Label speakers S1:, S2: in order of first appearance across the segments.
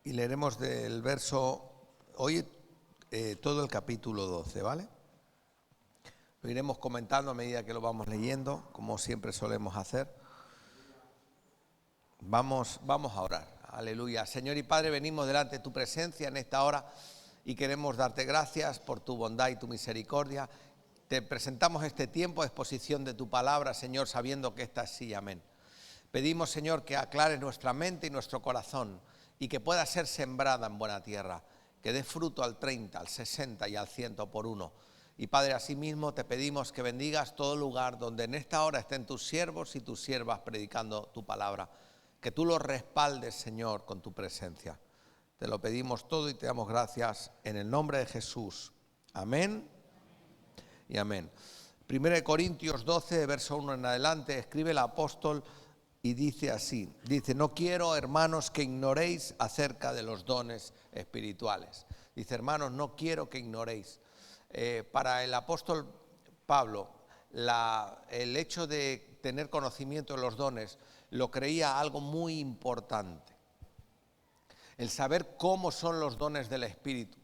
S1: Y leeremos del verso, hoy todo el capítulo 12, ¿vale? Lo iremos comentando a medida que lo vamos leyendo, como siempre solemos hacer. Vamos a orar. Aleluya. Señor y Padre, venimos delante de tu presencia en esta hora y queremos darte gracias por tu bondad y tu misericordia. Te presentamos este tiempo de exposición de tu palabra, Señor, sabiendo que esta es sí, amén. Pedimos, Señor, que aclares nuestra mente y nuestro corazón y que pueda ser sembrada en buena tierra, que dé fruto al 30, al 60 y al 100 por uno. Y Padre, asimismo te pedimos que bendigas todo lugar donde en esta hora estén tus siervos y tus siervas predicando tu palabra. Que tú los respaldes, Señor, con tu presencia. Te lo pedimos todo y te damos gracias en el nombre de Jesús. Amén y amén. 1 Corintios 12, verso 1 en adelante, escribe el apóstol y dice así, dice, no quiero, hermanos, que ignoréis acerca de los dones espirituales. Dice, hermanos, no quiero que ignoréis. Para el apóstol Pablo, el hecho de tener conocimiento de los dones lo creía algo muy importante. El saber cómo son los dones del Espíritu,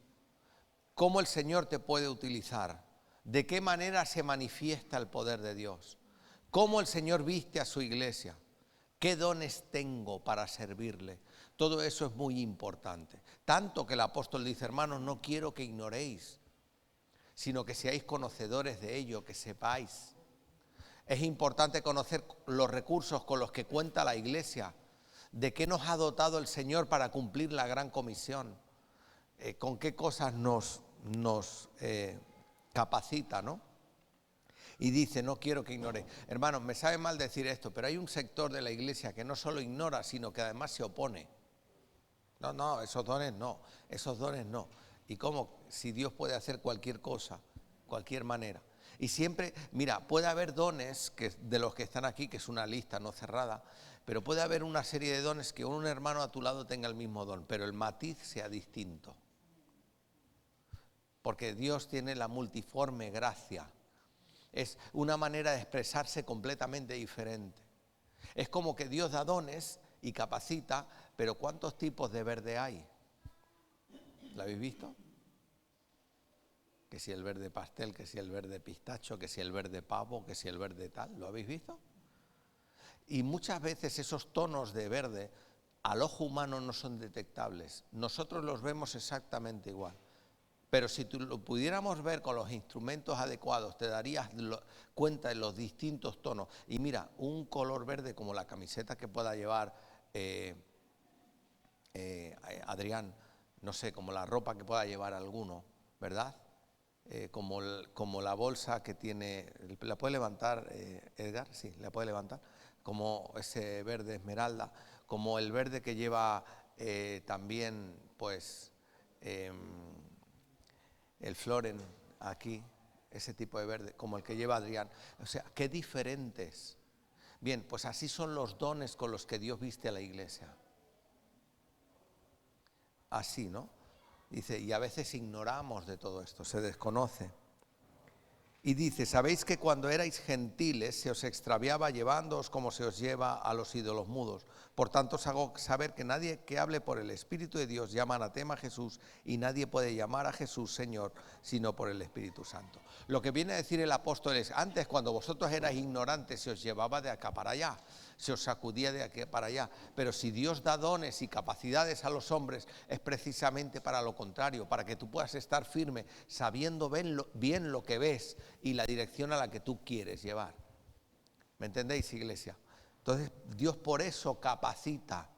S1: cómo el Señor te puede utilizar, de qué manera se manifiesta el poder de Dios, cómo el Señor viste a su iglesia, qué dones tengo para servirle. Todo eso es muy importante. Tanto que el apóstol dice, hermanos, no quiero que ignoréis, sino que seáis conocedores de ello, que sepáis. Es importante conocer los recursos con los que cuenta la iglesia, de qué nos ha dotado el Señor para cumplir la gran comisión, con qué cosas nos capacita, ¿no? Y dice, no quiero que ignore. Hermanos, me sabe mal decir esto, pero hay un sector de la iglesia que no solo ignora, sino que además se opone. No, esos dones no. ¿Y cómo? Si Dios puede hacer cualquier cosa, cualquier manera. Y siempre, mira, puede haber dones de los que están aquí, que es una lista no cerrada, pero puede haber una serie de dones que un hermano a tu lado tenga el mismo don, pero el matiz sea distinto. Porque Dios tiene la multiforme gracia. Es una manera de expresarse completamente diferente. Es como que Dios da dones y capacita, pero ¿cuántos tipos de verde hay? ¿Lo habéis visto? Que si el verde pastel, que si el verde pistacho, que si el verde pavo, que si el verde tal. ¿Lo habéis visto? Y muchas veces esos tonos de verde al ojo humano no son detectables. Nosotros los vemos exactamente igual. Pero si lo pudiéramos ver con los instrumentos adecuados, te darías cuenta de los distintos tonos. Y mira, un color verde como la camiseta que pueda llevar Adrián, no sé, como la ropa que pueda llevar alguno, ¿verdad? Como la bolsa que tiene, ¿la puede levantar Edgar? Sí, la puede levantar. Como ese verde esmeralda, como el verde que lleva también, pues... el Floren aquí, ese tipo de verde, como el que lleva Adrián. O sea, qué diferentes. Bien, pues así son los dones con los que Dios viste a la iglesia. Así, ¿no? Dice, y a veces ignoramos de todo esto, se desconoce. Y dice, ¿sabéis que cuando erais gentiles se os extraviaba llevándoos como se os lleva a los ídolos mudos? Por tanto os hago saber que nadie que hable por el Espíritu de Dios llama anatema a Jesús, y nadie puede llamar a Jesús Señor sino por el Espíritu Santo. Lo que viene a decir el apóstol es, antes cuando vosotros erais ignorantes se os llevaba de acá para allá, se os sacudía de aquí para allá, pero si Dios da dones y capacidades a los hombres es precisamente para lo contrario, para que tú puedas estar firme sabiendo bien lo que ves y la dirección a la que tú quieres llevar. ¿Me entendéis, iglesia? Entonces Dios por eso capacita,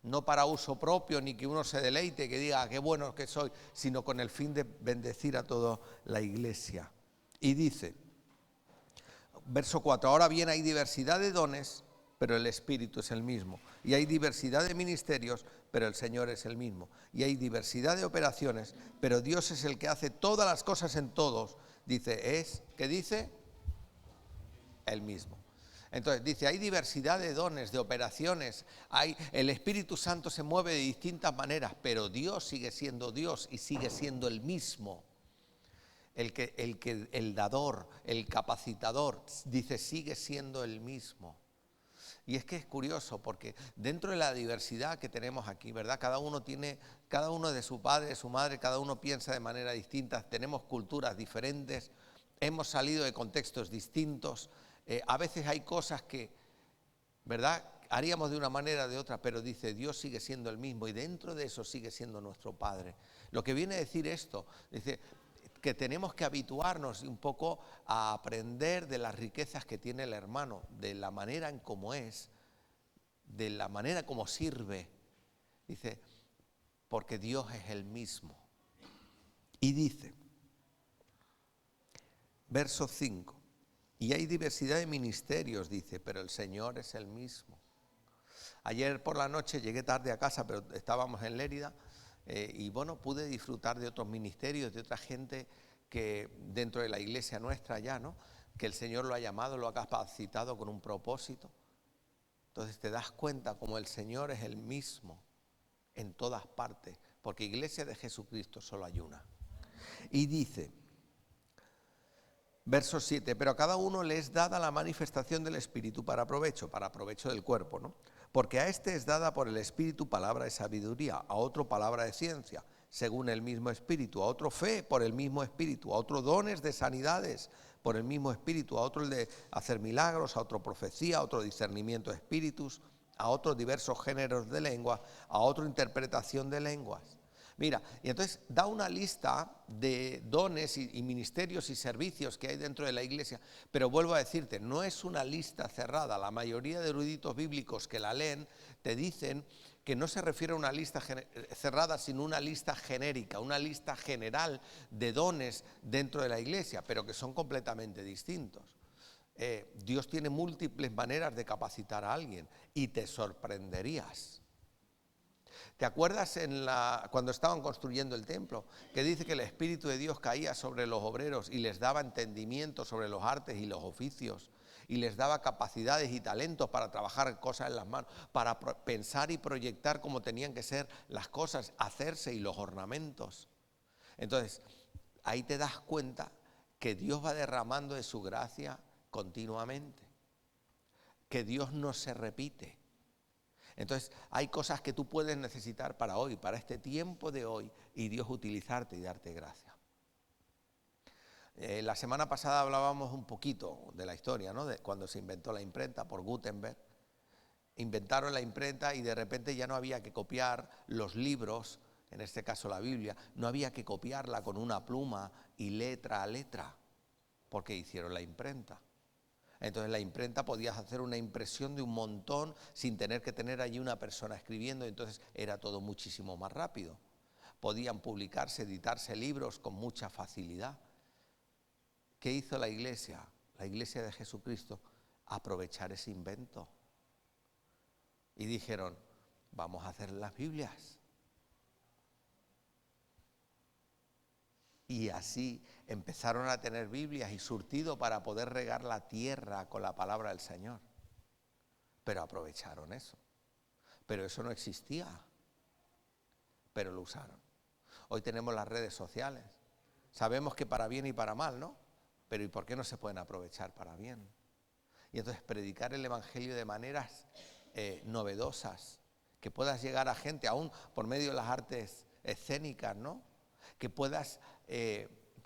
S1: no para uso propio ni que uno se deleite, que diga qué bueno que soy, sino con el fin de bendecir a toda la iglesia. Y dice, verso 4, ahora bien hay diversidad de dones, pero el Espíritu es el mismo. Y hay diversidad de ministerios, pero el Señor es el mismo. Y hay diversidad de operaciones, pero Dios es el que hace todas las cosas en todos. Dice, ¿qué dice? El mismo. Entonces dice, hay diversidad de dones, de operaciones, el Espíritu Santo se mueve de distintas maneras, pero Dios sigue siendo Dios y sigue siendo el mismo. El dador, el capacitador, dice, sigue siendo el mismo. Y es que es curioso porque dentro de la diversidad que tenemos aquí, ¿verdad? Cada uno de su padre, de su madre, cada uno piensa de manera distinta, tenemos culturas diferentes, hemos salido de contextos distintos, a veces hay cosas que, ¿verdad?, haríamos de una manera o de otra, pero dice, Dios sigue siendo el mismo y dentro de eso sigue siendo nuestro Padre. Lo que viene a decir esto, dice que tenemos que habituarnos un poco a aprender de las riquezas que tiene el hermano, de la manera en cómo es, de la manera como sirve. Dice, porque Dios es el mismo. Y dice, verso 5, y hay diversidad de ministerios, dice, pero el Señor es el mismo. Ayer por la noche llegué tarde a casa, pero estábamos en Lérida, y bueno, pude disfrutar de otros ministerios, de otra gente que dentro de la iglesia nuestra ya, ¿no?, que el Señor lo ha llamado, lo ha capacitado con un propósito. Entonces te das cuenta como el Señor es el mismo en todas partes, porque iglesia de Jesucristo solo hay una. Y dice, verso 7, pero a cada uno le es dada la manifestación del Espíritu para provecho del cuerpo, ¿no? Porque a este es dada por el Espíritu palabra de sabiduría, a otro palabra de ciencia, según el mismo Espíritu, a otro fe por el mismo Espíritu, a otro dones de sanidades por el mismo Espíritu, a otro el de hacer milagros, a otro profecía, a otro discernimiento de espíritus, a otros diversos géneros de lengua, a otro interpretación de lenguas. Mira, y entonces da una lista de dones y ministerios y servicios que hay dentro de la iglesia, pero vuelvo a decirte, no es una lista cerrada. La mayoría de eruditos bíblicos que la leen te dicen que no se refiere a una lista cerrada, sino una lista genérica, una lista general de dones dentro de la iglesia, pero que son completamente distintos. Dios tiene múltiples maneras de capacitar a alguien y te sorprenderías. ¿Te acuerdas cuando estaban construyendo el templo? Que dice que el Espíritu de Dios caía sobre los obreros y les daba entendimiento sobre los artes y los oficios, y les daba capacidades y talentos para trabajar cosas en las manos, para pensar y proyectar cómo tenían que ser las cosas, hacerse y los ornamentos. Entonces, ahí te das cuenta que Dios va derramando de su gracia continuamente, que Dios no se repite. Entonces, hay cosas que tú puedes necesitar para hoy, para este tiempo de hoy, y Dios utilizarte y darte gracia. La semana pasada hablábamos un poquito de la historia, ¿no?, de cuando se inventó la imprenta por Gutenberg. Inventaron la imprenta y de repente ya no había que copiar los libros, en este caso la Biblia, no había que copiarla con una pluma y letra a letra, porque hicieron la imprenta. Entonces la imprenta podías hacer una impresión de un montón sin tener que tener allí una persona escribiendo, entonces era todo muchísimo más rápido. Podían publicarse, editarse libros con mucha facilidad. ¿Qué hizo la iglesia? La iglesia de Jesucristo, aprovechar ese invento. Y dijeron, vamos a hacer las Biblias. Y así empezaron a tener Biblias y surtido para poder regar la tierra con la palabra del Señor. Pero aprovecharon eso. Pero eso no existía. Pero lo usaron. Hoy tenemos las redes sociales. Sabemos que para bien y para mal, ¿no? Pero ¿y por qué no se pueden aprovechar para bien? Y entonces predicar el Evangelio de maneras novedosas, que puedas llegar a gente, aún por medio de las artes escénicas, ¿no? Que puedas,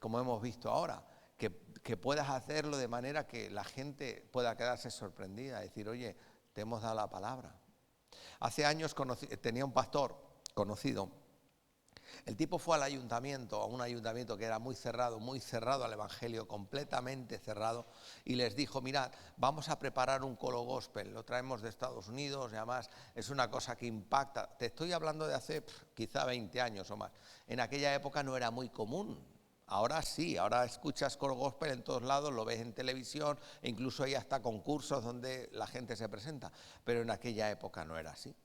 S1: como hemos visto ahora, que puedas hacerlo de manera que la gente pueda quedarse sorprendida, decir, oye, te hemos dado la palabra. Hace años tenía un pastor conocido. El tipo fue al ayuntamiento, a un ayuntamiento que era muy cerrado al Evangelio, completamente cerrado, y les dijo, mirad, vamos a preparar un coro gospel, lo traemos de Estados Unidos, y además es una cosa que impacta. Te estoy hablando de hace quizá 20 años o más. En aquella época no era muy común. Ahora sí, ahora escuchas coro gospel en todos lados, lo ves en televisión, e incluso hay hasta concursos donde la gente se presenta, pero en aquella época no era así.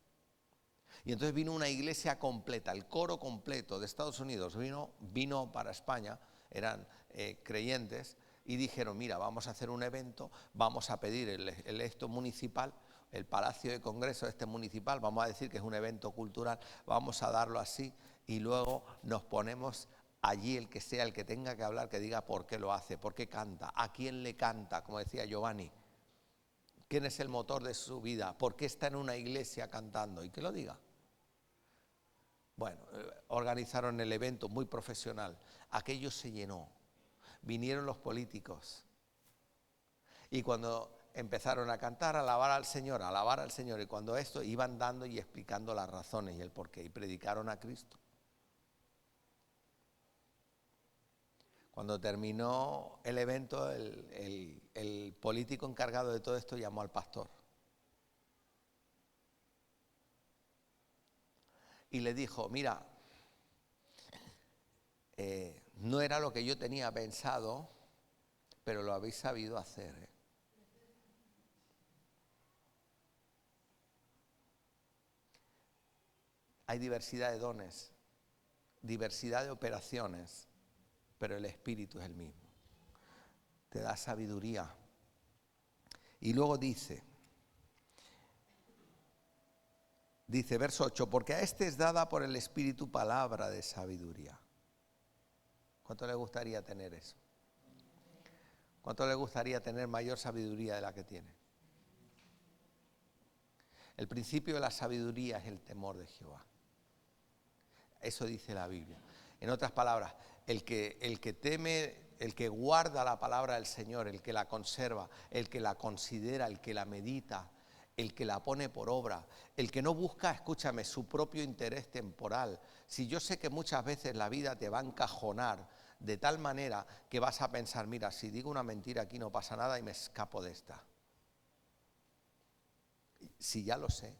S1: Y entonces vino una iglesia completa, el coro completo de Estados Unidos vino para España, eran creyentes, y dijeron, mira, vamos a hacer un evento, vamos a pedir el esto municipal, el Palacio de Congreso municipal, vamos a decir que es un evento cultural, vamos a darlo así, y luego nos ponemos allí el que tenga que hablar, que diga por qué lo hace, por qué canta, a quién le canta, como decía Giovanni. ¿Quién es el motor de su vida? ¿Por qué está en una iglesia cantando? Y que lo diga. Bueno, organizaron el evento muy profesional. Aquello se llenó. Vinieron los políticos. Y cuando empezaron a cantar, a alabar al Señor, y cuando esto iban dando y explicando las razones y el porqué, y predicaron a Cristo. Cuando terminó el evento, el político encargado de todo esto llamó al pastor y le dijo: mira, no era lo que yo tenía pensado, pero lo habéis sabido hacer, ¿eh? Hay diversidad de dones, diversidad de operaciones, pero el Espíritu es el mismo. Te da sabiduría. Y luego dice, verso 8, porque a este es dada por el Espíritu palabra de sabiduría. ¿Cuánto le gustaría tener eso? ¿Cuánto le gustaría tener mayor sabiduría de la que tiene? El principio de la sabiduría es el temor de Jehová. Eso dice la Biblia. En otras palabras, el que teme, el que guarda la palabra del Señor, el que la conserva, el que la considera, el que la medita, el que la pone por obra, el que no busca, escúchame, su propio interés temporal. Si yo sé que muchas veces la vida te va a encajonar de tal manera que vas a pensar, mira, si digo una mentira aquí no pasa nada y me escapo de esta. Si ya lo sé,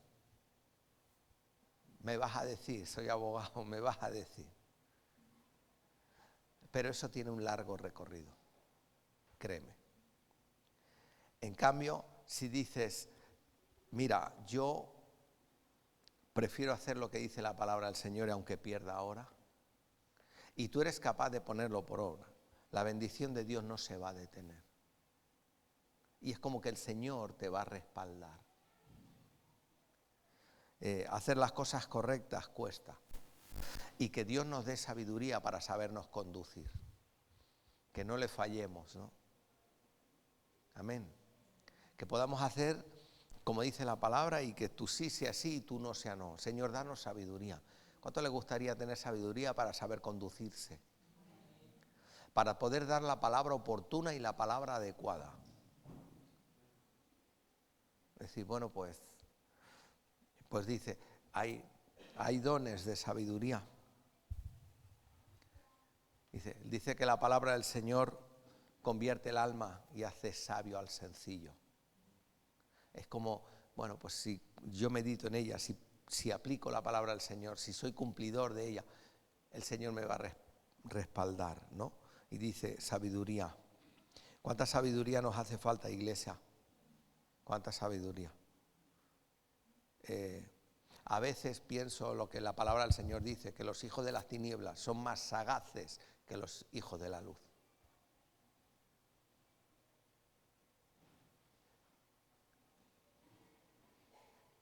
S1: me vas a decir, soy abogado, me vas a decir. Pero eso tiene un largo recorrido, créeme. En cambio, si dices, mira, yo prefiero hacer lo que dice la palabra del Señor aunque pierda ahora, y tú eres capaz de ponerlo por obra, la bendición de Dios no se va a detener. Y es como que el Señor te va a respaldar. Hacer las cosas correctas cuesta. Y que Dios nos dé sabiduría para sabernos conducir. Que no le fallemos, ¿no? Amén. Que podamos hacer como dice la palabra y que tú sí sea sí y tú no sea no. Señor, danos sabiduría. ¿Cuánto le gustaría tener sabiduría para saber conducirse? Para poder dar la palabra oportuna y la palabra adecuada. Es decir, bueno, pues dice, hay dones de sabiduría. Dice que la palabra del Señor convierte el alma y hace sabio al sencillo. Es como, bueno, pues si yo medito en ella, si aplico la palabra del Señor, si soy cumplidor de ella, el Señor me va a respaldar, ¿no? Y dice, sabiduría. ¿Cuánta sabiduría nos hace falta, iglesia? ¿Cuánta sabiduría? A veces pienso lo que la palabra del Señor dice, que los hijos de las tinieblas son más sagaces que los hijos de la luz.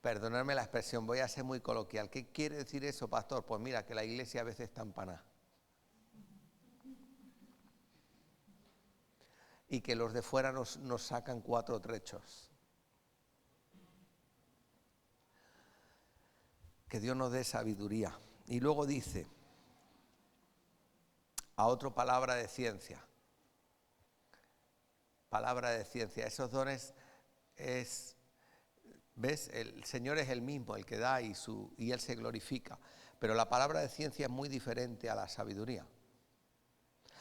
S1: Perdonadme la expresión, voy a ser muy coloquial. ¿Qué quiere decir eso, pastor? Pues mira, que la iglesia a veces está empanada. Y que los de fuera nos sacan 4 trechos. Que Dios nos dé sabiduría. Y luego dice, a otra palabra de ciencia. Palabra de ciencia. Esos dones ¿ves? El Señor es el mismo, el que da y Él se glorifica. Pero la palabra de ciencia es muy diferente a la sabiduría.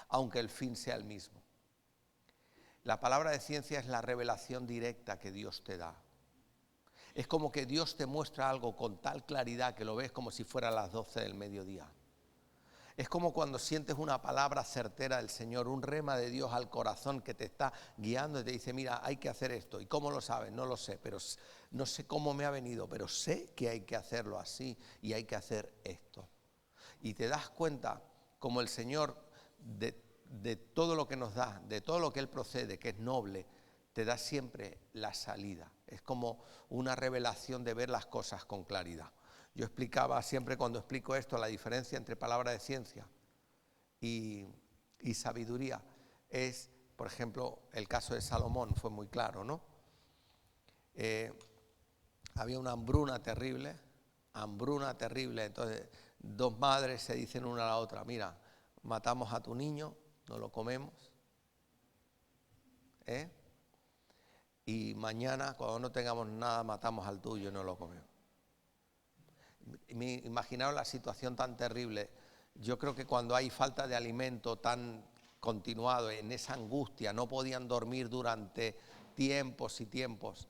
S1: Aunque el fin sea el mismo. La palabra de ciencia es la revelación directa que Dios te da. Es como que Dios te muestra algo con tal claridad que lo ves como si fuera a las 12 del mediodía. Es como cuando sientes una palabra certera del Señor, un rema de Dios al corazón que te está guiando y te dice, mira, hay que hacer esto. ¿Y cómo lo sabes? No lo sé, pero no sé cómo me ha venido, pero sé que hay que hacerlo así y hay que hacer esto. Y te das cuenta como el Señor de todo lo que nos da, de todo lo que Él procede, que es noble, te da siempre la salida. Es como una revelación de ver las cosas con claridad. Yo explicaba siempre cuando explico esto la diferencia entre palabra de ciencia y sabiduría. Es, por ejemplo, el caso de Salomón fue muy claro, ¿no? había una hambruna terrible, entonces dos madres se dicen una a la otra, mira, matamos a tu niño, no lo comemos, y mañana cuando no tengamos nada matamos al tuyo y no lo comemos. Imaginaos la situación tan terrible. Yo creo que cuando hay falta de alimento tan continuado, en esa angustia, no podían dormir durante tiempos y tiempos,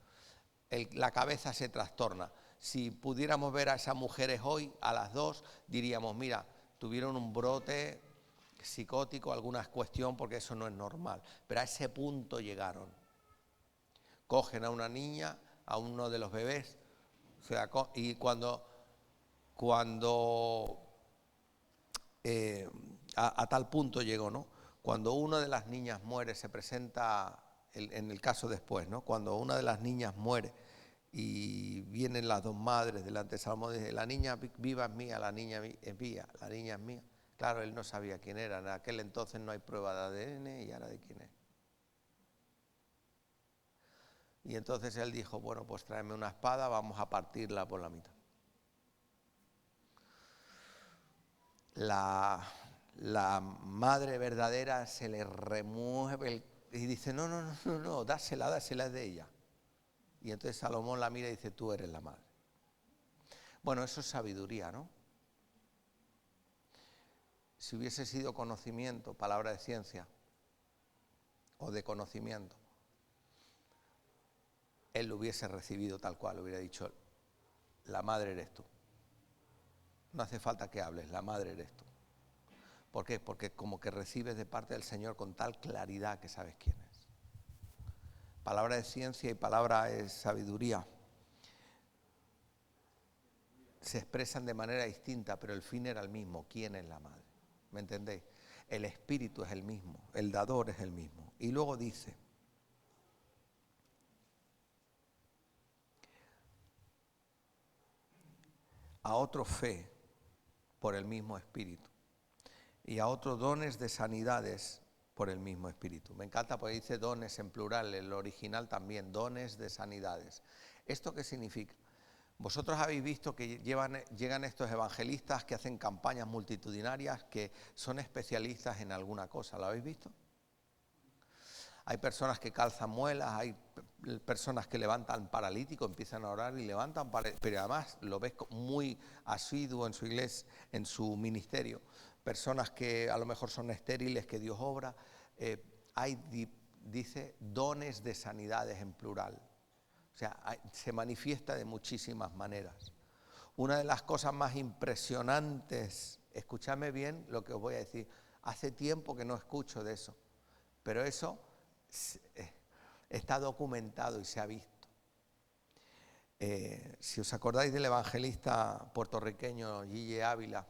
S1: la cabeza se trastorna. Si pudiéramos ver a esas mujeres hoy, a las dos, diríamos, mira, tuvieron un brote psicótico, alguna cuestión, porque eso no es normal. Pero a ese punto llegaron. Cogen a una niña, a uno de los bebés, y cuando a tal punto llegó, ¿no? Cuando una de las niñas muere, se presenta en el caso después, ¿no? Cuando una de las niñas muere y vienen las dos madres delante de Salomón y dicen, la niña viva es mía, la niña es mía, la niña es mía. Claro, él no sabía quién era, en aquel entonces no hay prueba de ADN y ahora de quién es. Y entonces él dijo, bueno, pues tráeme una espada, vamos a partirla por la mitad. La madre verdadera se le remueve y dice, no, dásela es de ella. Y entonces Salomón la mira y dice, tú eres la madre. Bueno, eso es sabiduría, ¿no? Si hubiese sido conocimiento, palabra de ciencia, o de conocimiento, él lo hubiese recibido tal cual, hubiera dicho, la madre eres tú. No hace falta que hables, la madre eres tú. ¿Por qué? Porque como que recibes de parte del Señor con tal claridad que sabes quién es. Palabra de ciencia y palabra de sabiduría se expresan de manera distinta, pero el fin era el mismo. ¿Quién es la madre? ¿Me entendéis? El espíritu es el mismo, el dador es el mismo. Y luego dice, a otro fe por el mismo espíritu y a otros dones de sanidades por el mismo espíritu. Me encanta porque dice dones en plural, el original también, dones de sanidades. ¿Esto qué significa? Vosotros habéis visto que llegan estos evangelistas que hacen campañas multitudinarias, que son especialistas en alguna cosa, ¿lo habéis visto? Hay personas que calzan muelas, hay personas que levantan paralíticos, empiezan a orar y levantan, pero además lo ves muy asiduo en su iglesia, en su ministerio. Personas que a lo mejor son estériles, que Dios obra. Dice, dones de sanidades en plural. O sea, se manifiesta de muchísimas maneras. Una de las cosas más impresionantes, escúchame bien lo que os voy a decir, hace tiempo que no escucho de eso, pero eso está documentado y se ha visto. Si os acordáis del evangelista puertorriqueño Gille Ávila,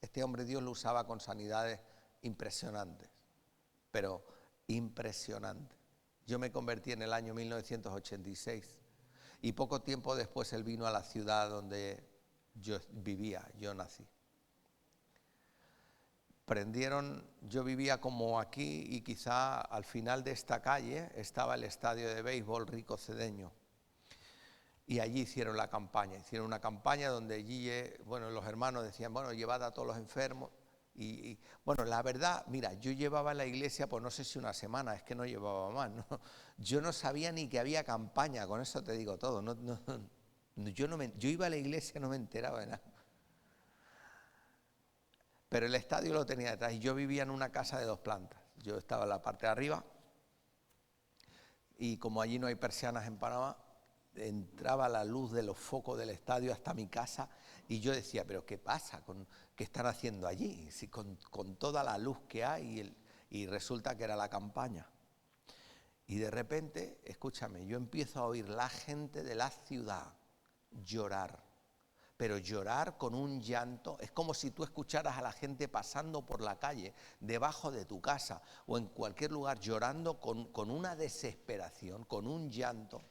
S1: este hombre Dios lo usaba con sanidades impresionantes, pero impresionantes. Yo me convertí en el año 1986 y poco tiempo después él vino a la ciudad donde yo vivía, yo nací. Yo vivía como aquí y quizá al final de esta calle estaba el estadio de béisbol Rico Cedeño. Y allí hicieron una campaña donde allí, los hermanos decían, llevad a todos los enfermos. Y la verdad, mira, yo llevaba a la iglesia, pues no sé si una semana, es que no llevaba más, ¿no? Yo no sabía ni que había campaña, con eso te digo todo. Yo iba a la iglesia y no me enteraba de nada. Pero el estadio lo tenía detrás y yo vivía en una casa de 2 plantas. Yo estaba en la parte de arriba y como allí no hay persianas en Panamá, entraba la luz de los focos del estadio hasta mi casa y yo decía, pero ¿qué pasa? ¿Qué están haciendo allí? Si con toda la luz que hay y resulta que era la campaña. Y de repente, escúchame, yo empiezo a oír la gente de la ciudad llorar, pero llorar con un llanto, es como si tú escucharas a la gente pasando por la calle, debajo de tu casa o en cualquier lugar llorando con una desesperación, con un llanto.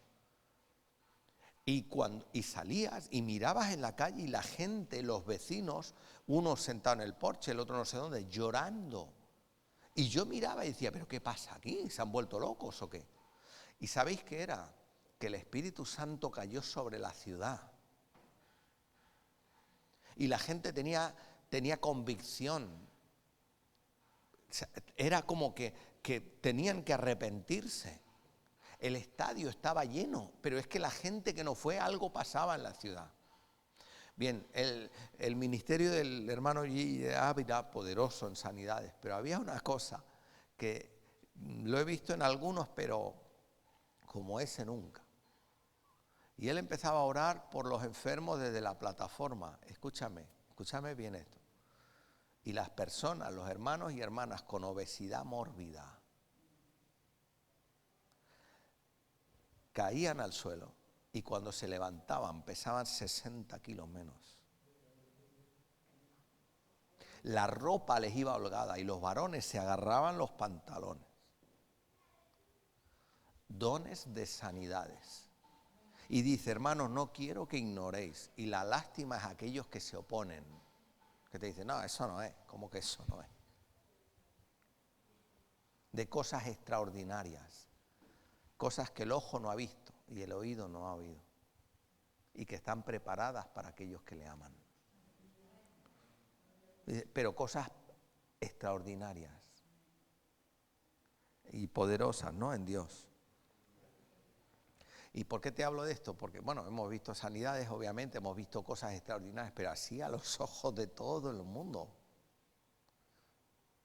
S1: Y salías y mirabas en la calle y la gente, los vecinos, uno sentado en el porche, el otro no sé dónde, llorando. Y yo miraba y decía, ¿pero qué pasa aquí? ¿Se han vuelto locos o qué? ¿Y sabéis qué era? que el Espíritu Santo cayó sobre la ciudad. Y la gente tenía convicción. O sea, era como que tenían que arrepentirse. El estadio estaba lleno, pero es que la gente que no fue, algo pasaba en la ciudad. Bien, el ministerio del hermano G. Ávila, poderoso en sanidades, pero había una cosa que lo he visto en algunos, pero como ese nunca. Y él empezaba a orar por los enfermos desde la plataforma. Escúchame bien esto. Y las personas, los hermanos y hermanas con obesidad mórbida, caían al suelo y cuando se levantaban pesaban 60 kilos menos. La ropa les iba holgada y los varones se agarraban los pantalones. Dones de sanidades. Y dice, hermanos, no quiero que ignoréis. Y la lástima es aquellos que se oponen, que te dicen, no, eso no es. ¿Cómo que eso no es? De cosas extraordinarias, cosas que el ojo no ha visto y el oído no ha oído, y que están preparadas para aquellos que le aman. Pero cosas extraordinarias y poderosas, ¿no? En Dios. ¿Y por qué te hablo de esto? Porque, bueno, hemos visto sanidades, obviamente, hemos visto cosas extraordinarias, pero así a los ojos de todo el mundo.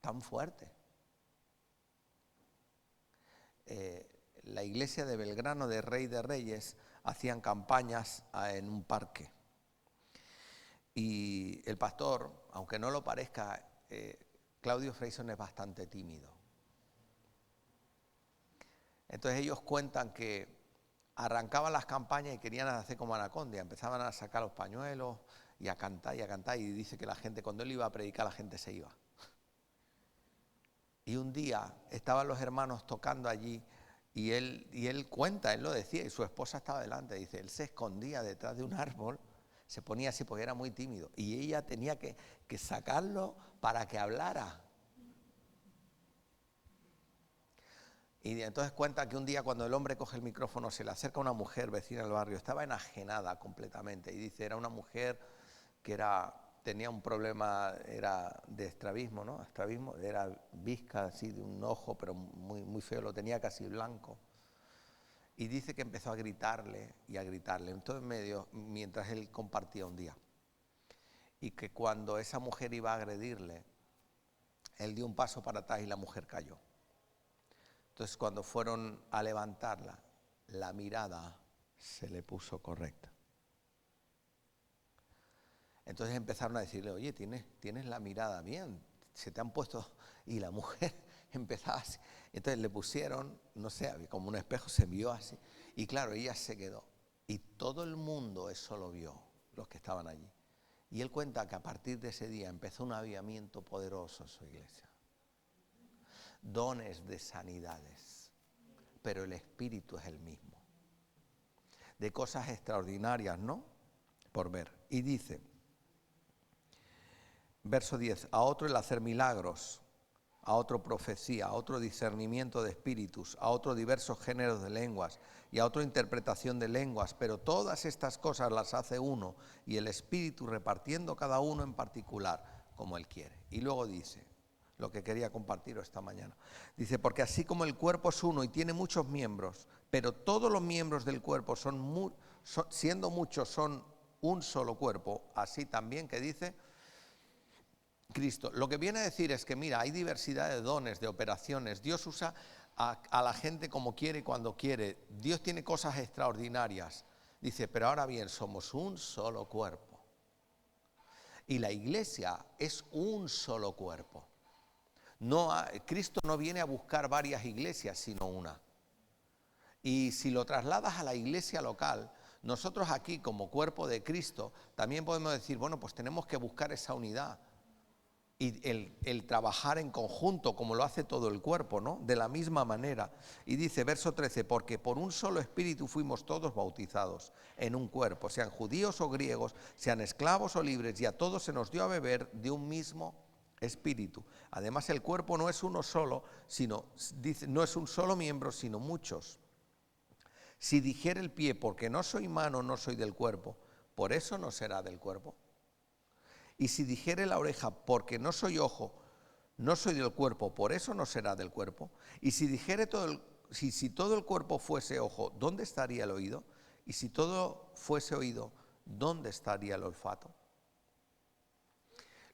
S1: Tan fuerte. La iglesia de Belgrano de Rey de Reyes hacían campañas en un parque. Y el pastor, aunque no lo parezca, Claudio Freyson es bastante tímido. Entonces ellos cuentan que arrancaban las campañas y querían hacer como Anacondia, empezaban a sacar los pañuelos y a cantar, y dice que la gente, cuando él iba a predicar, la gente se iba. Y un día estaban los hermanos tocando allí y él cuenta, él lo decía, y su esposa estaba delante, dice, él se escondía detrás de un árbol, se ponía así porque era muy tímido, y ella tenía que sacarlo para que hablara. Y entonces cuenta que un día cuando el hombre coge el micrófono se le acerca una mujer vecina del barrio, estaba enajenada completamente, y dice, era una mujer que tenía un problema, era de estrabismo, ¿no? Estrabismo, era visca así de un ojo, pero muy, muy feo, lo tenía casi blanco. Y dice que empezó a gritarle y a gritarle, entonces mientras él compartía un día. Y que cuando esa mujer iba a agredirle, él dio un paso para atrás y la mujer cayó. Entonces cuando fueron a levantarla, la mirada se le puso correcta. Entonces empezaron a decirle, oye, tienes la mirada bien, se te han puesto... Y la mujer empezaba así. Entonces le pusieron, no sé, como un espejo, se vio así. Y claro, ella se quedó. Y todo el mundo eso lo vio, los que estaban allí. Y él cuenta que a partir de ese día empezó un avivamiento poderoso en su iglesia. Dones de sanidades, pero el espíritu es el mismo. De cosas extraordinarias, ¿no? Por ver. Y dice, verso 10, a otro el hacer milagros, a otro profecía, a otro discernimiento de espíritus, a otro diversos géneros de lenguas y a otro interpretación de lenguas, pero todas estas cosas las hace uno y el Espíritu repartiendo cada uno en particular como Él quiere. Y luego dice, lo que quería compartiros esta mañana, dice, porque así como el cuerpo es uno y tiene muchos miembros, pero todos los miembros del cuerpo siendo muchos son un solo cuerpo, así también que dice Cristo. Lo que viene a decir es que, mira, hay diversidad de dones, de operaciones. Dios usa a la gente como quiere y cuando quiere. Dios tiene cosas extraordinarias. Dice, pero ahora bien, somos un solo cuerpo. Y la iglesia es un solo cuerpo. Cristo no viene a buscar varias iglesias, sino una. Y si lo trasladas a la iglesia local, nosotros aquí como cuerpo de Cristo, también podemos decir, bueno, pues tenemos que buscar esa unidad. Y el trabajar en conjunto, como lo hace todo el cuerpo, ¿no? De la misma manera. Y dice, verso 13, porque por un solo espíritu fuimos todos bautizados en un cuerpo, sean judíos o griegos, sean esclavos o libres, y a todos se nos dio a beber de un mismo espíritu. Además, el cuerpo no es uno solo, no es un solo miembro, sino muchos. Si dijere el pie, porque no soy mano, no soy del cuerpo, por eso no será del cuerpo. Y si dijere la oreja, porque no soy ojo, no soy del cuerpo, por eso no será del cuerpo. Y si dijere si todo el cuerpo fuese ojo, ¿dónde estaría el oído? Y si todo fuese oído, ¿dónde estaría el olfato?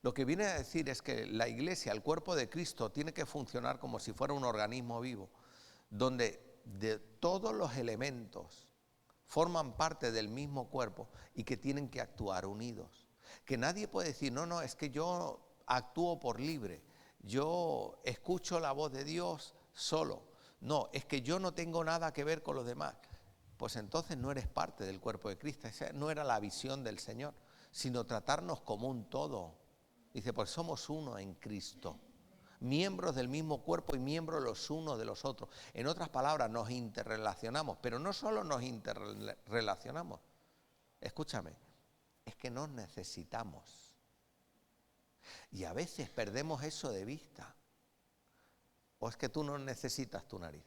S1: Lo que viene a decir es que la iglesia, el cuerpo de Cristo, tiene que funcionar como si fuera un organismo vivo, donde de todos los elementos forman parte del mismo cuerpo y que tienen que actuar unidos. Que nadie puede decir, no, es que yo actúo por libre, yo escucho la voz de Dios solo. No, es que yo no tengo nada que ver con los demás. Pues entonces no eres parte del cuerpo de Cristo. Esa no era la visión del Señor, sino tratarnos como un todo. Dice, pues somos uno en Cristo, miembros del mismo cuerpo y miembros los unos de los otros. En otras palabras, nos interrelacionamos, pero no solo nos interrelacionamos, escúchame, es que nos necesitamos. Y a veces perdemos eso de vista. O es que tú no necesitas tu nariz,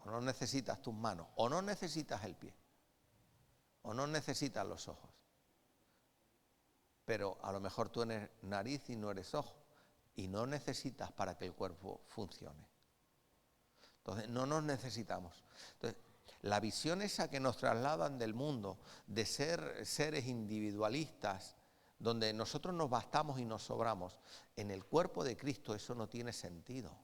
S1: o no necesitas tus manos, o no necesitas el pie, o no necesitas los ojos. Pero a lo mejor tú eres nariz y no eres ojo, y no necesitas para que el cuerpo funcione. Entonces, no nos necesitamos. Entonces, la visión esa que nos trasladan del mundo, de ser seres individualistas, donde nosotros nos bastamos y nos sobramos, en el cuerpo de Cristo eso no tiene sentido.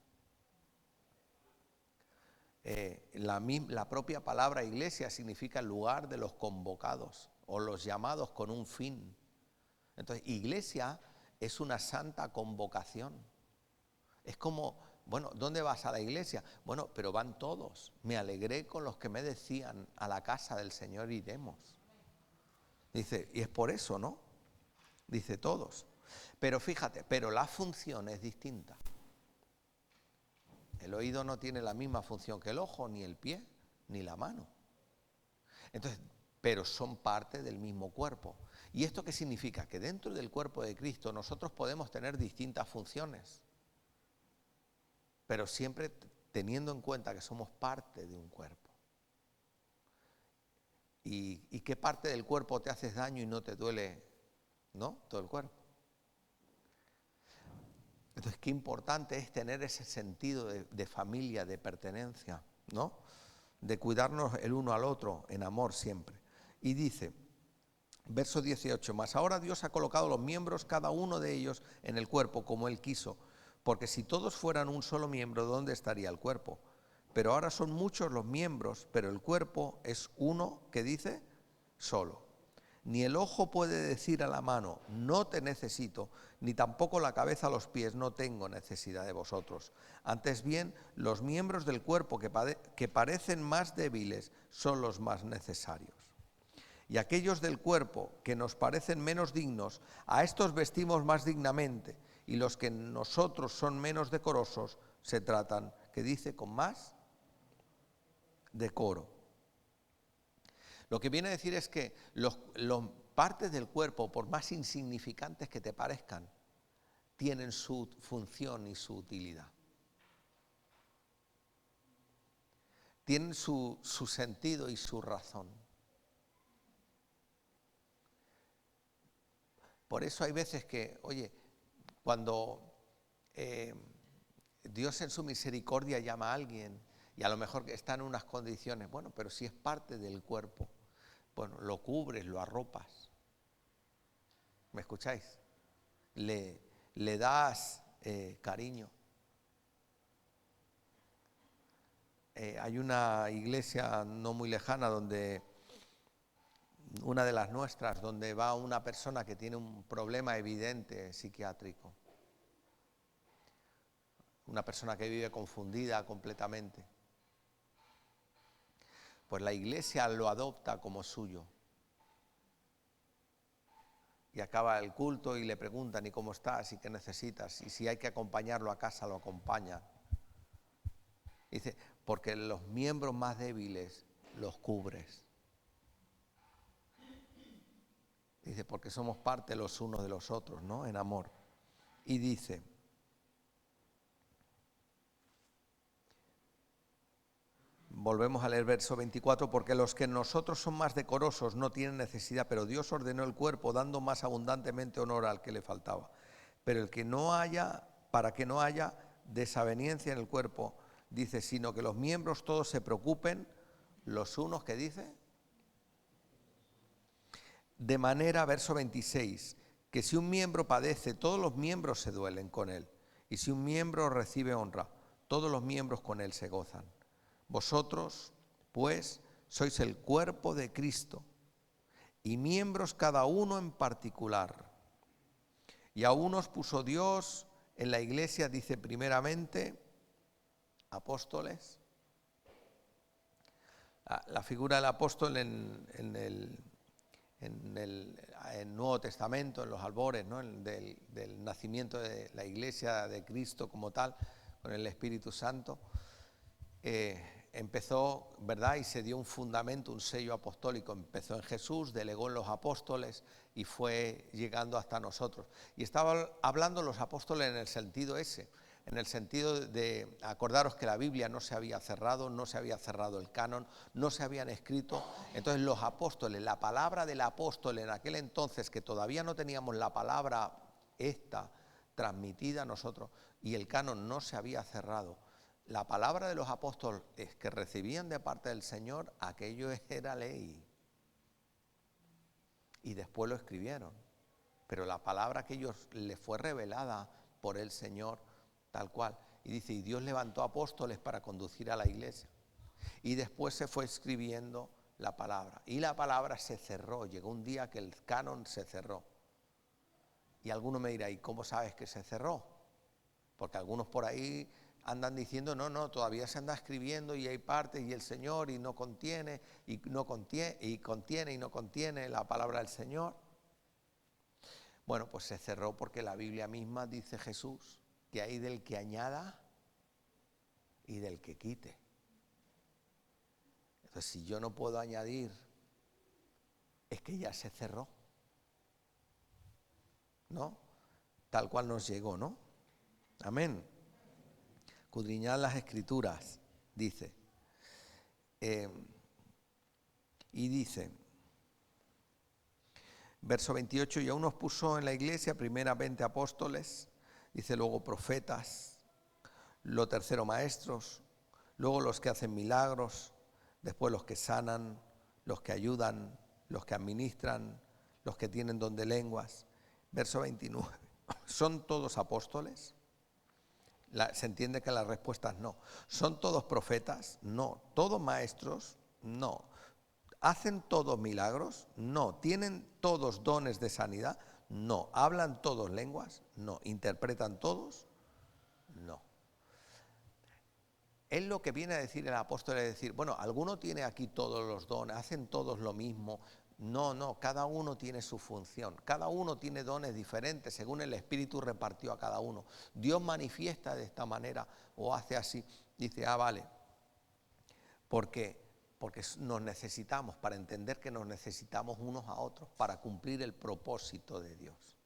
S1: La propia palabra iglesia significa lugar de los convocados o los llamados con un fin. Entonces, iglesia es una santa convocación. Es como, bueno, ¿dónde vas a la iglesia? Bueno, pero van todos. Me alegré con los que me decían, a la casa del Señor iremos. Dice, y es por eso, ¿no? Dice todos. Pero fíjate, pero la función es distinta. El oído no tiene la misma función que el ojo, ni el pie, ni la mano. Entonces, pero son parte del mismo cuerpo. ¿Y esto qué significa? Que dentro del cuerpo de Cristo nosotros podemos tener distintas funciones, pero siempre teniendo en cuenta que somos parte de un cuerpo. ¿Y qué parte del cuerpo te haces daño y no te duele, no? Todo el cuerpo. Entonces, qué importante es tener ese sentido de familia, de pertenencia, ¿no? De cuidarnos el uno al otro en amor siempre. Y dice, verso 18, mas ahora Dios ha colocado los miembros, cada uno de ellos, en el cuerpo como Él quiso. Porque si todos fueran un solo miembro, ¿dónde estaría el cuerpo? Pero ahora son muchos los miembros, pero el cuerpo es uno, que dice, solo. Ni el ojo puede decir a la mano, no te necesito, ni tampoco la cabeza a los pies, no tengo necesidad de vosotros. Antes bien, los miembros del cuerpo que parecen más débiles son los más necesarios. Y aquellos del cuerpo que nos parecen menos dignos, a estos vestimos más dignamente, y los que en nosotros son menos decorosos se tratan, que dice, con más decoro. Lo que viene a decir es que los partes del cuerpo, por más insignificantes que te parezcan, tienen su función y su utilidad. Tienen su sentido y su razón. Por eso hay veces que, oye, cuando Dios en su misericordia llama a alguien y a lo mejor está en unas condiciones, bueno, pero si es parte del cuerpo, bueno, lo cubres, lo arropas. ¿Me escucháis? Le das cariño. Hay una iglesia no muy lejana donde, una de las nuestras, donde va una persona que tiene un problema evidente psiquiátrico. Una persona que vive confundida completamente. Pues la iglesia lo adopta como suyo. Y acaba el culto y le preguntan, ¿y cómo estás? ¿Y qué necesitas? Y si hay que acompañarlo a casa, lo acompaña. Dice, porque los miembros más débiles los cubres. Dice, porque somos parte los unos de los otros, ¿no? En amor. Y dice, Volvemos a leer verso 24, porque los que nosotros son más decorosos no tienen necesidad, pero Dios ordenó el cuerpo dando más abundantemente honor al que le faltaba. Pero el que no haya, para que no haya desaveniencia en el cuerpo, dice, sino que los miembros todos se preocupen, los unos, ¿qué dice? De manera, verso 26, que si un miembro padece, todos los miembros se duelen con él. Y si un miembro recibe honra, todos los miembros con él se gozan. Vosotros, pues, sois el cuerpo de Cristo y miembros cada uno en particular. Y a unos puso Dios en la iglesia, dice primeramente, apóstoles. La figura del apóstol en el Nuevo Testamento, en los albores, ¿no? del nacimiento de la iglesia de Cristo como tal, con el Espíritu Santo. Empezó, ¿verdad? Y se dio un fundamento, un sello apostólico. Empezó en Jesús, delegó en los apóstoles y fue llegando hasta nosotros. Y estaba hablando los apóstoles en el sentido ese, en el sentido de, acordaros que la Biblia no se había cerrado el canon, no se habían escrito. Entonces los apóstoles, la palabra del apóstol en aquel entonces, que todavía no teníamos la palabra esta transmitida a nosotros y el canon no se había cerrado, la palabra de los apóstoles que recibían de parte del Señor, aquello era ley. Y después lo escribieron. Pero la palabra que ellos les fue revelada por el Señor, tal cual. Y dice, y Dios levantó apóstoles para conducir a la iglesia. Y después se fue escribiendo la palabra. Y la palabra se cerró. Llegó un día que el canon se cerró. Y alguno me dirá, ¿y cómo sabes que se cerró? Porque algunos por ahí andan diciendo, no, todavía se anda escribiendo y hay partes y el Señor y no contiene, y contiene y no contiene la palabra del Señor. Bueno, pues se cerró porque la Biblia misma dice Jesús que hay del que añada y del que quite. Entonces, si yo no puedo añadir, es que ya se cerró, ¿no? Tal cual nos llegó, ¿no? Amén. Escudriñad las Escrituras, dice. Y dice, verso 28, y aún nos puso en la iglesia primeramente apóstoles, dice luego profetas, lo tercero maestros, luego los que hacen milagros, después los que sanan, los que ayudan, los que administran, los que tienen don de lenguas. Verso 29, ¿son todos apóstoles? Se entiende que la respuesta es no. ¿Son todos profetas? No. ¿Todos maestros? No. ¿Hacen todos milagros? No. ¿Tienen todos dones de sanidad? No. ¿Hablan todos lenguas? No. ¿Interpretan todos? No. Él lo que viene a decir el apóstol es decir, bueno, alguno tiene aquí todos los dones, hacen todos lo mismo. No, cada uno tiene su función, cada uno tiene dones diferentes según el Espíritu repartió a cada uno. Dios manifiesta de esta manera o hace así, dice, vale, porque nos necesitamos, para entender que nos necesitamos unos a otros, para cumplir el propósito de Dios.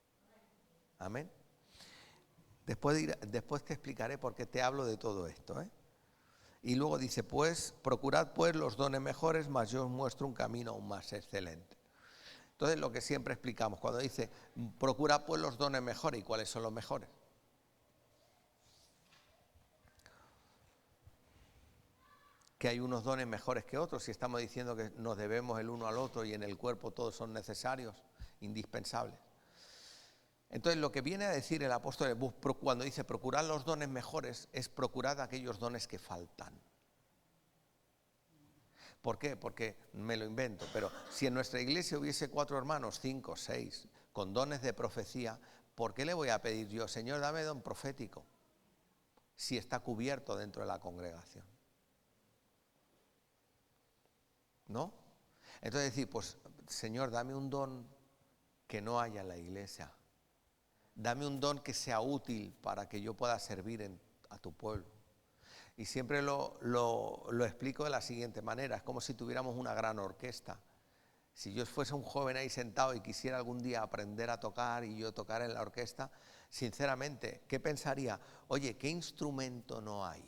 S1: Amén. Después te explicaré por qué te hablo de todo esto, Y luego dice, pues, procurad pues los dones mejores, mas yo os muestro un camino aún más excelente. Entonces, lo que siempre explicamos, cuando dice, procurad pues los dones mejores, ¿y cuáles son los mejores? Que hay unos dones mejores que otros, si estamos diciendo que nos debemos el uno al otro y en el cuerpo todos son necesarios, indispensables. Entonces, lo que viene a decir el apóstol cuando dice procurar los dones mejores es procurar aquellos dones que faltan. ¿Por qué? Porque me lo invento, pero si en nuestra iglesia hubiese 4 hermanos, 5, 6, con dones de profecía, ¿por qué le voy a pedir yo, Señor, dame don profético? Si está cubierto dentro de la congregación. ¿No? Entonces decir, pues, Señor, dame un don que no haya en la iglesia. Dame un don que sea útil para que yo pueda servir a tu pueblo. Y siempre lo explico de la siguiente manera. Es como si tuviéramos una gran orquesta. Si yo fuese un joven ahí sentado y quisiera algún día aprender a tocar y yo tocar en la orquesta, sinceramente, ¿qué pensaría? Oye, ¿qué instrumento no hay?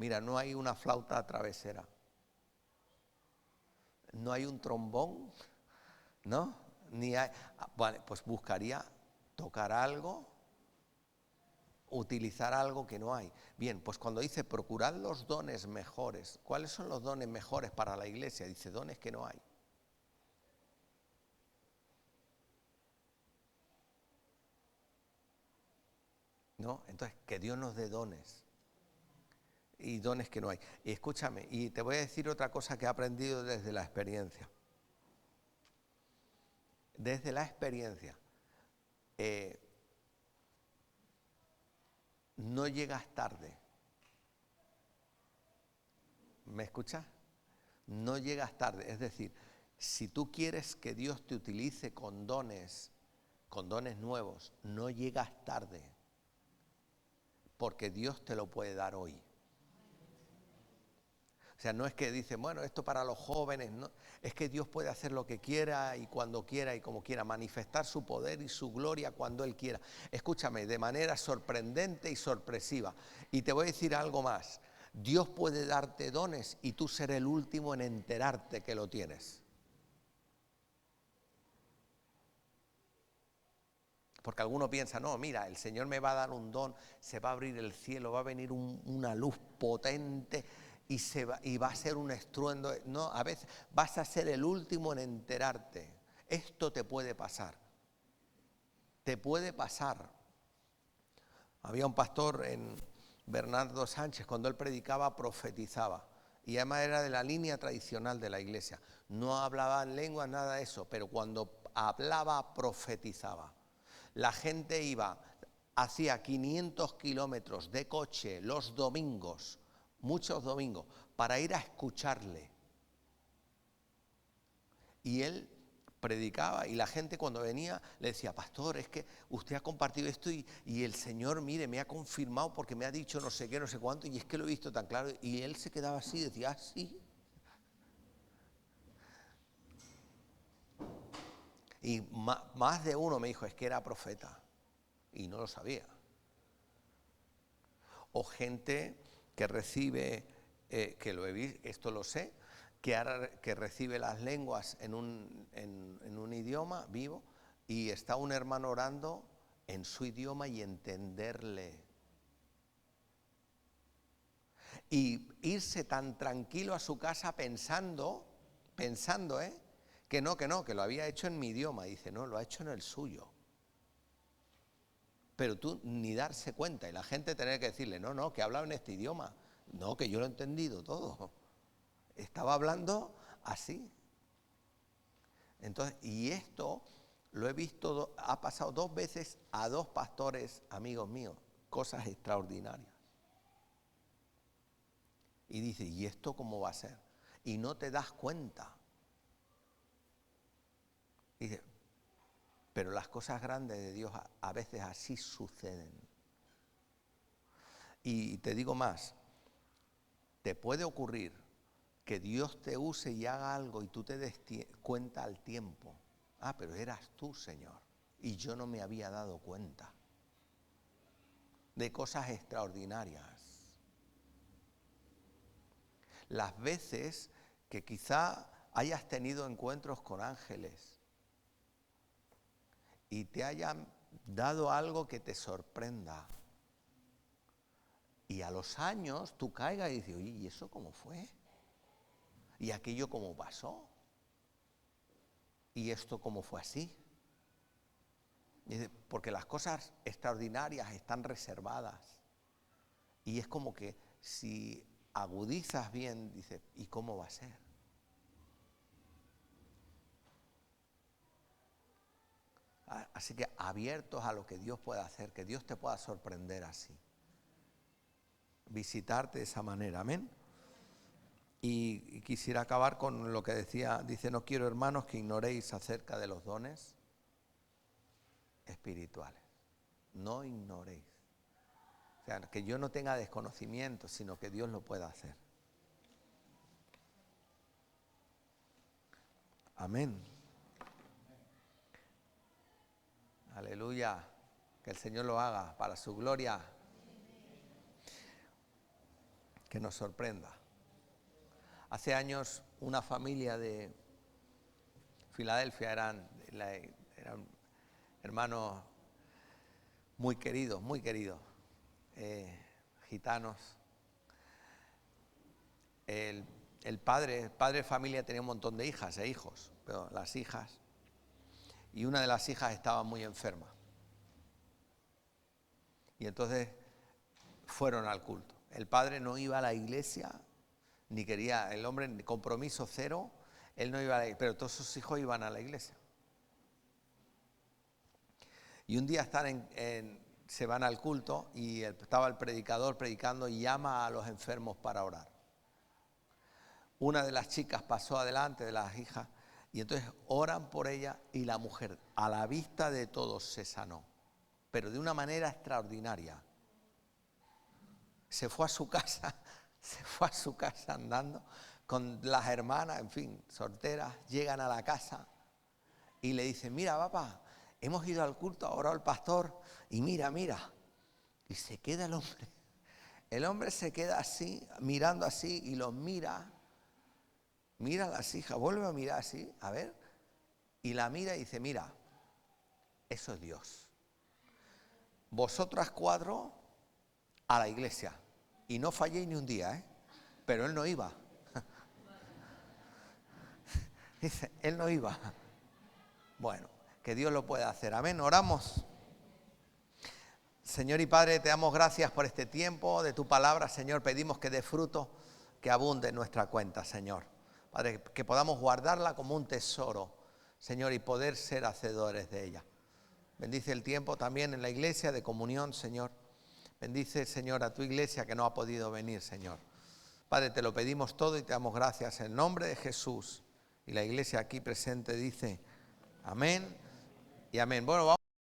S1: Mira, no hay una flauta travesera, no hay un trombón, ¿no? Ni hay, vale, pues buscaría tocar algo, utilizar algo que no hay. Bien, pues cuando dice procurad los dones mejores, ¿cuáles son los dones mejores para la iglesia? Dice dones que no hay. ¿No? Entonces, que Dios nos dé dones. Y dones que no hay. Y escúchame, y te voy a decir otra cosa que he aprendido desde la experiencia. Desde la experiencia, no llegas tarde. ¿Me escuchas? No llegas tarde. Es decir, si tú quieres que Dios te utilice con dones nuevos, no llegas tarde. Porque Dios te lo puede dar hoy. O sea, no es que dicen, bueno, esto para los jóvenes, no. Es que Dios puede hacer lo que quiera y cuando quiera y como quiera, manifestar su poder y su gloria cuando Él quiera. Escúchame, de manera sorprendente y sorpresiva. Y te voy a decir algo más. Dios puede darte dones y tú ser el último en enterarte que lo tienes. Porque alguno piensa, no, mira, el Señor me va a dar un don, se va a abrir el cielo, va a venir una luz potente y va a ser un estruendo. No, a veces vas a ser el último en enterarte. Esto te puede pasar. Te puede pasar. Había un pastor en Bernardo Sánchez, cuando él predicaba, profetizaba. Y además era de la línea tradicional de la iglesia. No hablaba en lengua, nada de eso, pero cuando hablaba, profetizaba. La gente iba, hacía 500 kilómetros de coche los domingos, muchos domingos, para ir a escucharle. Y él predicaba y la gente cuando venía le decía, pastor, es que usted ha compartido esto y el Señor, mire, me ha confirmado porque me ha dicho no sé qué, no sé cuánto, y es que lo he visto tan claro. Y él se quedaba así, decía, sí. Y más de uno me dijo, es que era profeta. Y no lo sabía. O gente que recibe, que lo he visto, esto lo sé, que recibe las lenguas en un idioma vivo y está un hermano orando en su idioma y entenderle. Y irse tan tranquilo a su casa pensando, que lo había hecho en mi idioma. Y dice, no, lo ha hecho en el suyo. Pero tú ni darse cuenta y la gente tener que decirle, no, que hablaba en este idioma. No, que yo lo he entendido todo. Estaba hablando así. Entonces, y esto lo he visto, ha pasado 2 veces a 2 pastores amigos míos, cosas extraordinarias. Y dice, ¿y esto cómo va a ser? Y no te das cuenta. Y dice, pero las cosas grandes de Dios a veces así suceden. Y te digo más, te puede ocurrir que Dios te use y haga algo y tú te des cuenta al tiempo. Ah, pero eras tú, Señor. Y yo no me había dado cuenta de cosas extraordinarias. Las veces que quizá hayas tenido encuentros con ángeles y te hayan dado algo que te sorprenda. Y a los años tú caigas y dices, oye, ¿y eso cómo fue? ¿Y aquello cómo pasó? ¿Y esto cómo fue así? Porque las cosas extraordinarias están reservadas. Y es como que si agudizas bien, dices, ¿y cómo va a ser? Así que abiertos a lo que Dios pueda hacer, que Dios te pueda sorprender así. Visitarte de esa manera, amén. Y quisiera acabar con lo que dice, no quiero, hermanos, que ignoréis acerca de los dones espirituales. No ignoréis. O sea, que yo no tenga desconocimiento, sino que Dios lo pueda hacer. Amén. Aleluya. Que el Señor lo haga para su gloria. que nos sorprenda. Hace años una familia de Filadelfia eran hermanos muy queridos, gitanos. El padre de familia tenía un montón de hijas e hijos, pero las hijas, y una de las hijas estaba muy enferma. Y entonces fueron al culto. El padre no iba a la iglesia, ni quería, el hombre, compromiso cero, él no iba a la iglesia, pero todos sus hijos iban a la iglesia. Y un día se van al culto y estaba el predicador predicando y llama a los enfermos para orar. Una de las chicas pasó adelante, de las hijas, y entonces oran por ella y la mujer, a la vista de todos, se sanó, pero de una manera extraordinaria. Se fue a su casa andando con las hermanas, en fin, solteras, llegan a la casa y le dicen, mira papá, hemos ido al culto, ha orado el pastor y mira. Y se queda el hombre. El hombre se queda así, mirando así y los mira a las hijas, vuelve a mirar así, a ver, y la mira y dice, mira, eso es Dios. Vosotras 4 a la iglesia. Y no falléis ni un día, pero él no iba. Dice, él no iba. Bueno, que Dios lo pueda hacer. Amén, oramos. Señor y Padre, te damos gracias por este tiempo de tu palabra, Señor. Pedimos que dé fruto, que abunde en nuestra cuenta, Señor. Padre, que podamos guardarla como un tesoro, Señor, y poder ser hacedores de ella. Bendice el tiempo también en la iglesia de comunión, Señor. Bendice, Señor, a tu iglesia que no ha podido venir, Señor. Padre, te lo pedimos todo y te damos gracias en nombre de Jesús. Y la iglesia aquí presente dice amén y amén. Bueno, vamos.